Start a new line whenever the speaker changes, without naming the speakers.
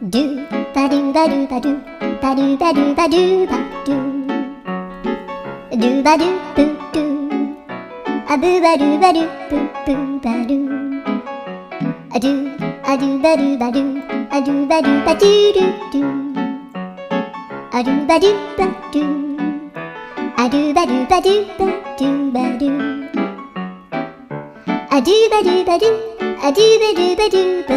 ドゥバドゥバドゥバドゥバドゥバドゥバドゥバドゥドゥバドゥブドゥアブバドゥバドゥブブバドゥアドゥアドゥバドゥバドゥアドゥバドゥバドゥドゥドゥアドゥバドゥバドゥアドゥバドゥバドゥバドゥバドゥアドゥバドゥバドゥアドゥバドゥバドゥバドゥ